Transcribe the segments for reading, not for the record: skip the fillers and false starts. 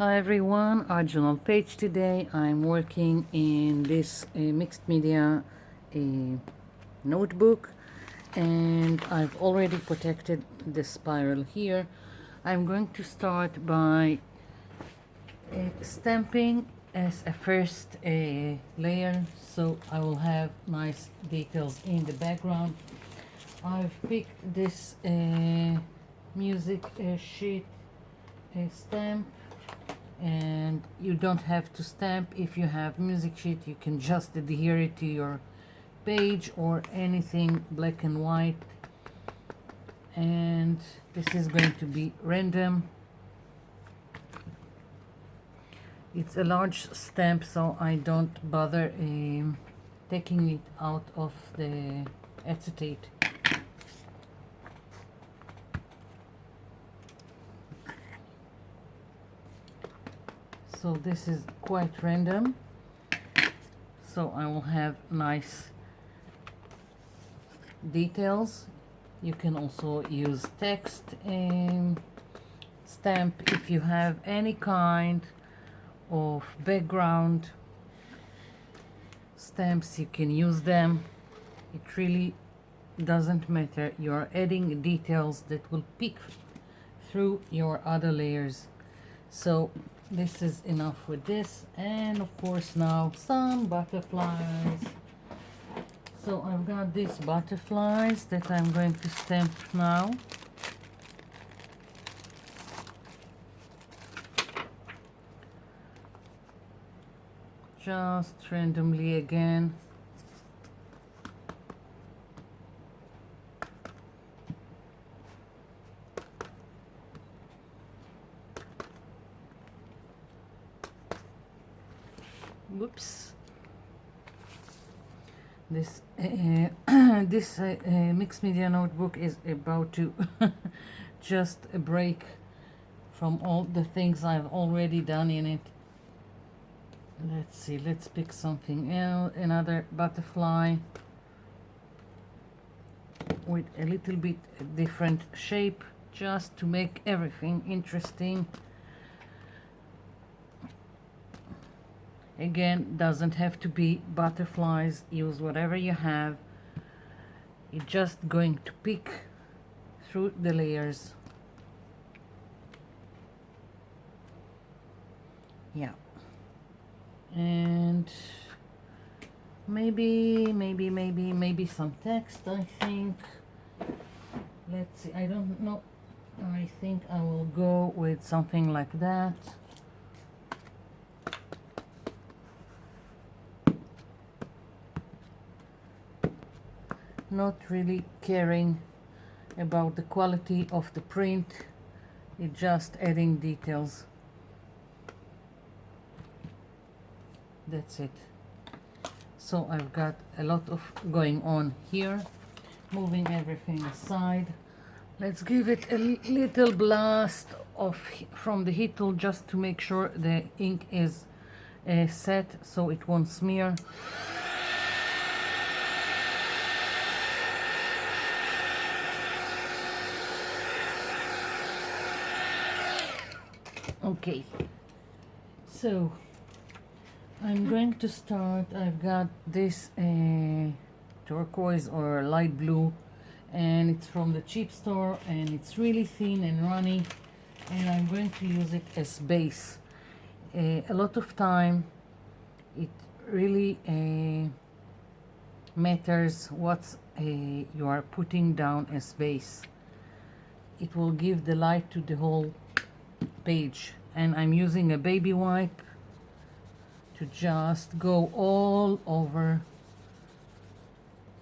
Hi everyone, our journal page today. I'm working in this mixed media notebook, and I've already protected the spiral here. I'm going to start by stamping as a first layer, so I will have nice details in the background. I've picked this music sheet stamp, and you don't have to stamp. If you have music sheet, you can just adhere it to your page or anything black and white. And this is going to be random. It's a large stamp, so I don't bother taking it out of the acetate. So this is quite random, so I will have nice details. You can also use text stamp if you have any kind of background stamps. You can use them. It really doesn't matter. You're adding details that will peek through your other layers. So this is enough with this, and of course now some butterflies. So I've got these butterflies that I'm going to stamp now. Just randomly again. Whoops. This this mixed media notebook is about to just break from all the things I've already done in it. Let's see, let's pick something else, another butterfly with a little bit different shape, just to make everything interesting. Again, doesn't have to be butterflies. Use whatever you have. It's just going to peek through the layers. Yeah. And maybe some text, I think. Let's see, I don't know. I think I will go with something like that. Not really caring about the quality of the print, it's just adding details. That's it. So I've got a lot of going on here. Moving everything aside, let's give it a little blast of from the heat tool, just to make sure the ink is set so it won't smear. Okay, so I'm going to start. I've got this turquoise or light blue, and it's from the cheap store, and it's really thin and runny, and I'm going to use it as base. A lot of time it really matters what you are putting down as base. It will give the light to the whole page, and I'm using a baby wipe to just go all over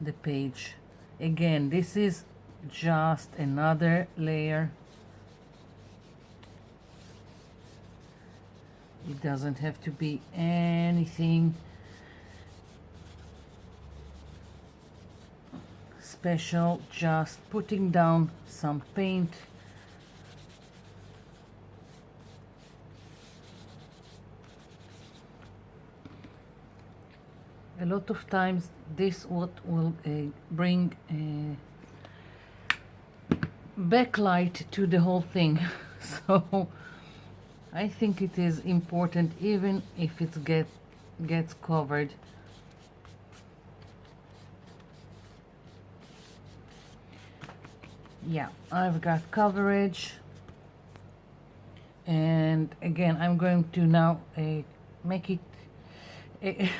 the page. Again, this is just another layer. It doesn't have to be anything special, just putting down some paint. A lot of times this what will bring backlight to the whole thing. So I think it is important even if it gets covered. Yeah, I've got coverage, and again I'm going to now make it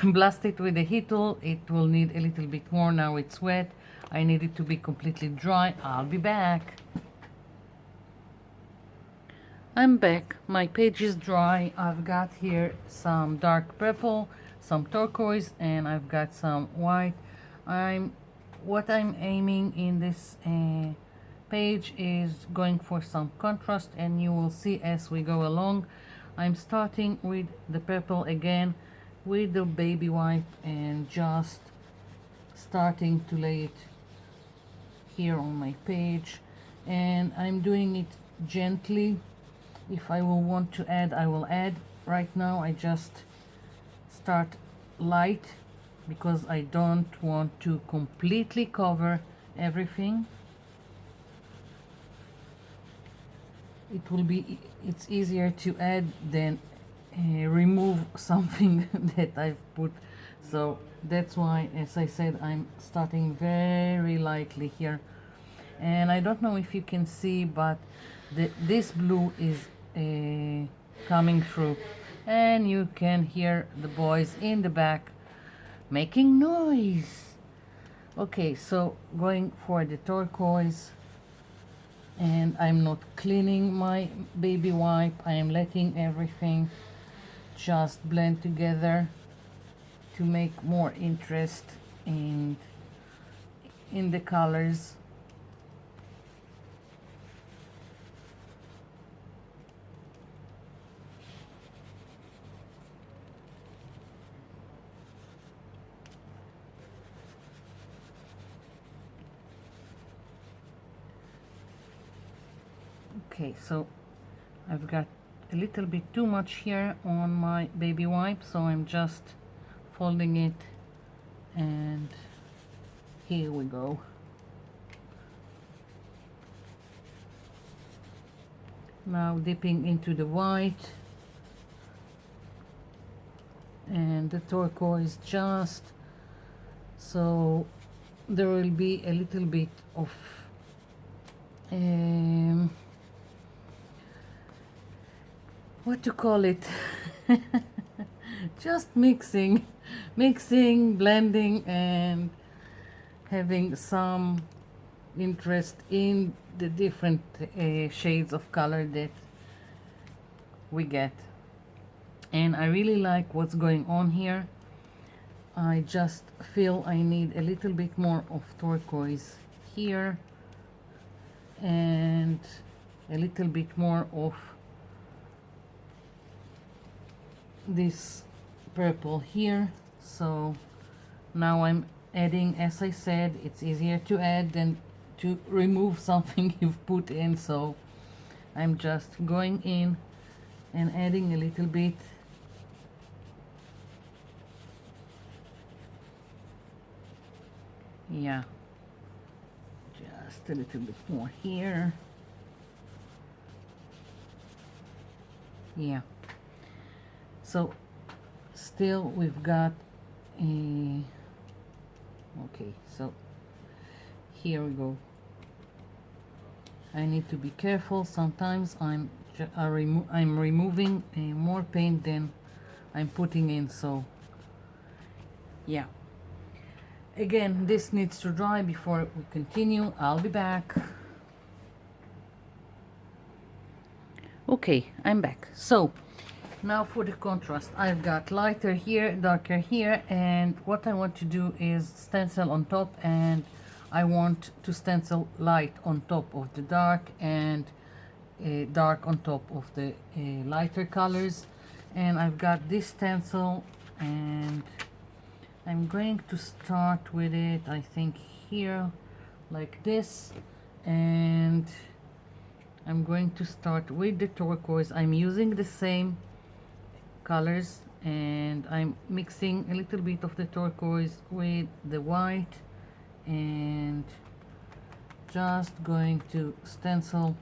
blast it with a heat tool. It will need a little bit more. Now it's wet. I need it to be completely dry. I'll be back. I'm back. My page is dry. I've got here some dark purple, some turquoise, and I've got some white. What I'm aiming in this page is going for some contrast, and you will see as we go along. I'm starting with the purple again with the baby wipe and just starting to lay it here on my page, and I'm doing it gently. If I will want to add, I will add. Right now I just start light because I don't want to completely cover everything. It's easier to add than remove something that I've put, so that's why, as I said, I'm starting very lightly here. And I don't know if you can see, but this blue is coming through, and you can hear the boys in the back making noise. Okay, so going for the turquoise, and I'm not cleaning my baby wipe. I am letting everything just blend together to make more interest in the colors. Okay, so I've got a little bit too much here on my baby wipe, so I'm just folding it, and here we go. Now dipping into the white and the turquoise, just so there will be a little bit of what to call it, just mixing, blending, and having some interest in the different shades of color that we get. And I really like what's going on here. I just feel I need a little bit more of turquoise here and a little bit more of this purple here. So now I'm adding, as I said, it's easier to add than to remove something you've put in, so I'm just going in and adding a little bit. Yeah, just a little bit more here. Yeah, so still we've got a, okay, so here we go. I need to be careful. Sometimes I'm removing more paint than I'm putting in, so yeah. Again, this needs to dry before we continue. I'll be back. Okay, I'm back. So now for the contrast, I've got lighter here, darker here, and what I want to do is stencil on top, and I want to stencil light on top of the dark and dark on top of the lighter colors. And I've got this stencil, and I'm going to start with it, I think here, like this, and I'm going to start with the turquoise. I'm using the same colors, and I'm mixing a little bit of the turquoise with the white, and just going to stencil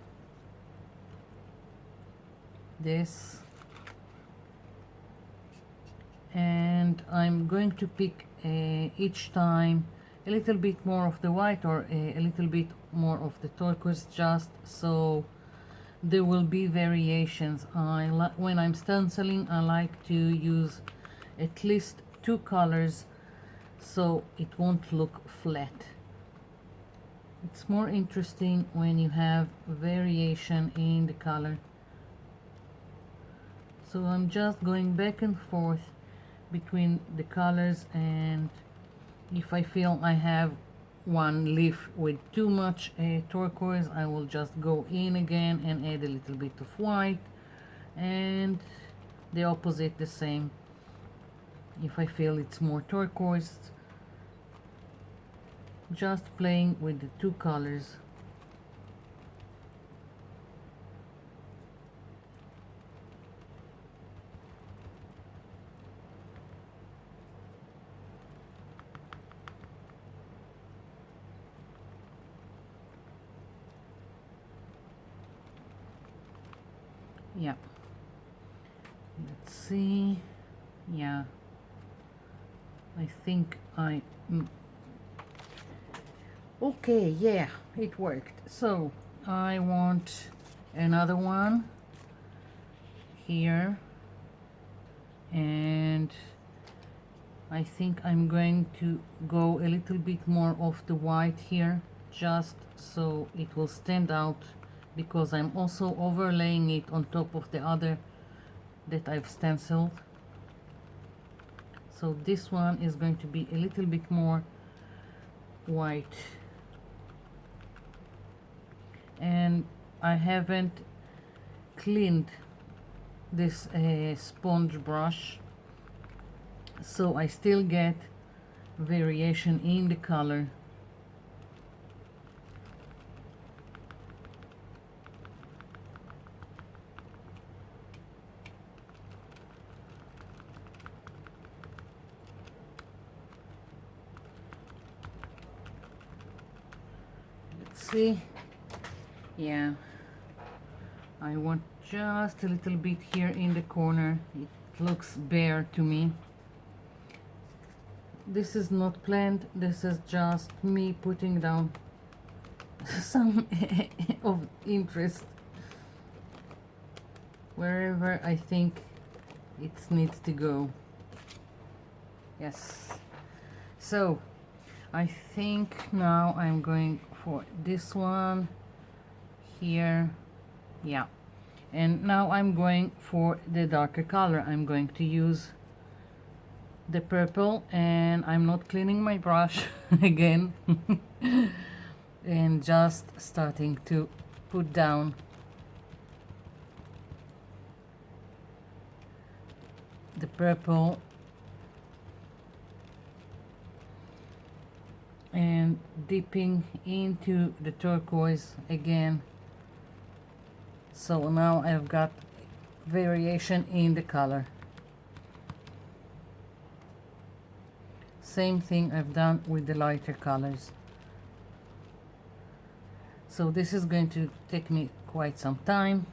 this. and I'm going to pick each time a little bit more of the white or a little bit more of the turquoise, just so there will be variations. When I'm stenciling, I like to use at least two colors so it won't look flat. It's more interesting when you have variation in the color. So I'm just going back and forth between the colors, and if I feel I have one leaf with too much turquoise, I will just go in again and add a little bit of white, and the opposite the same. If I feel it's more turquoise, just playing with the two colors. Yeah, let's see. Yeah, I think okay, yeah, it worked. So I want another one here, and I think I'm going to go a little bit more of the white here, just so it will stand out, because I'm also overlaying it on top of the other that I've stenciled. So this one is going to be a little bit more white, and I haven't cleaned this sponge brush, so I still get variation in the color. Let's see. Yeah, I want just a little bit here in the corner. It looks bare to me. This is not planned, this is just me putting down some of interest wherever I think it needs to go. Yes. So I think now I'm going for this one here. Yeah. And now I'm going for the darker color. I'm going to use the purple, and I'm not cleaning my brush again and just starting to put down the purple and dipping into the turquoise again. So now I've got variation in the color. Same thing I've done with the lighter colors. So this is going to take me quite some time.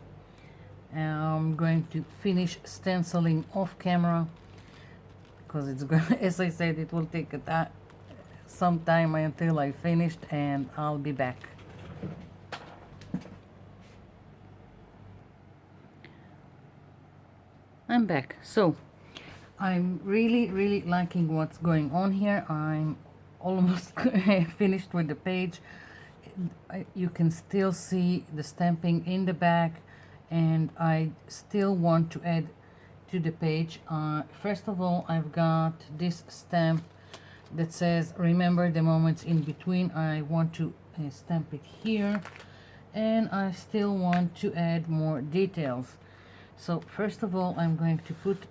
I'm going to finish stenciling off camera, because it's going, as I said, it will take some time until I finished, and I'll be back. I'm back. So I'm really liking what's going on here. I'm almost finished with the page. You can still see the stamping in the back, and I still want to add to the page. First of all, I've got this stamp that says remember the moments in between. I want to stamp it here, and I still want to add more details. So first of all, I'm going to put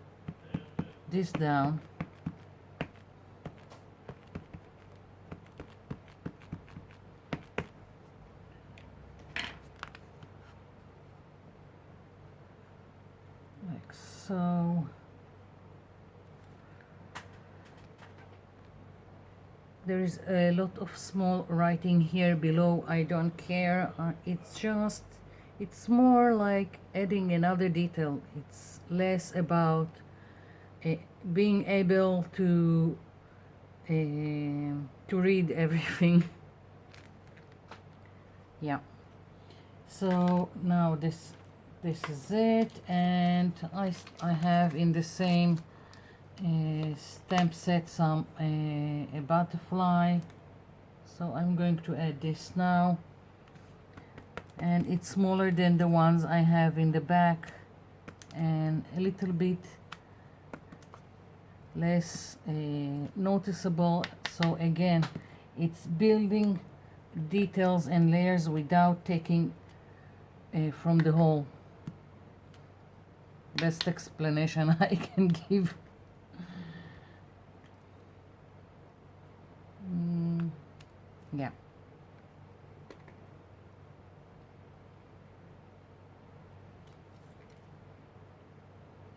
this down. Like so. There is a lot of small writing here below. I don't care. It's more like adding another detail. It's less about being able to read everything. Yeah, so now this is it, and I have in the same stamp set some a butterfly, so I'm going to add this now, and it's smaller than the ones I have in the back and a little bit less noticeable. So again, it's building details and layers without taking from the whole. Best explanation I can give. Yeah.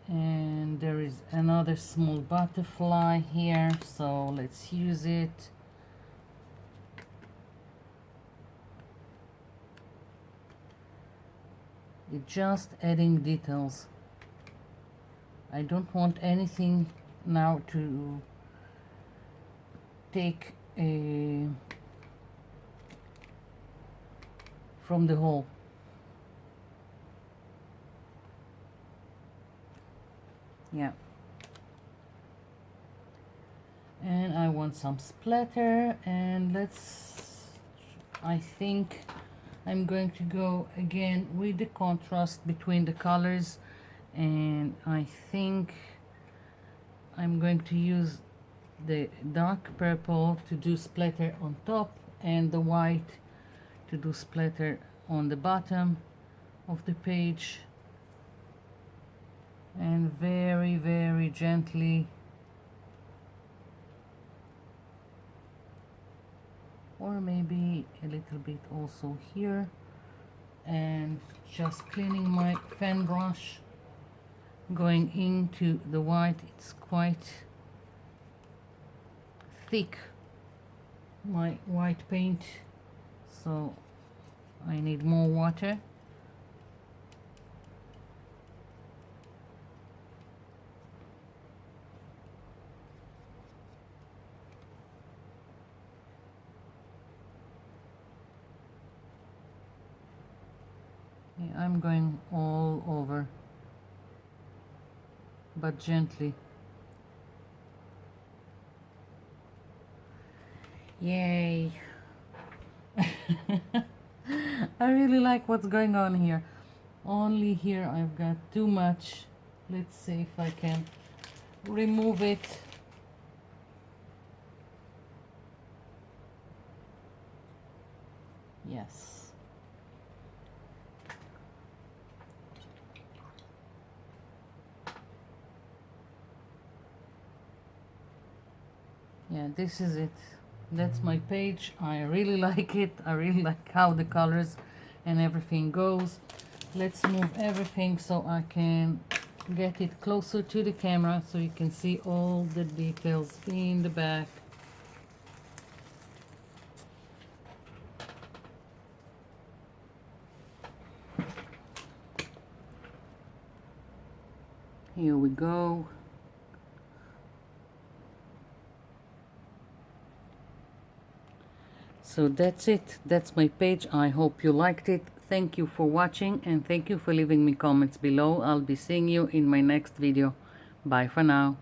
And there is another small butterfly here, so let's use it. It's just adding details. I don't want anything now to take from the whole. Yeah. And I want some splatter, and I think I'm going to go again with the contrast between the colors, and I think I'm going to use the dark purple to do splatter on top and the white to do splatter on the bottom of the page, and very, very gently, or maybe a little bit also here, and just cleaning my fan brush, going into the white. It's quite thick, my white paint, so I need more water. Yeah, I'm going all over, but gently. Yay! I really like what's going on here. Only here I've got too much. Let's see if I can remove it. Yes. Yeah, this is it. That's my page. I really like it. I really like how the colors and everything goes. Let's move everything so I can get it closer to the camera so you can see all the details in the back. Here we go. So that's it. That's my page. I hope you liked it. Thank you for watching, and thank you for leaving me comments below. I'll be seeing you in my next video. Bye for now.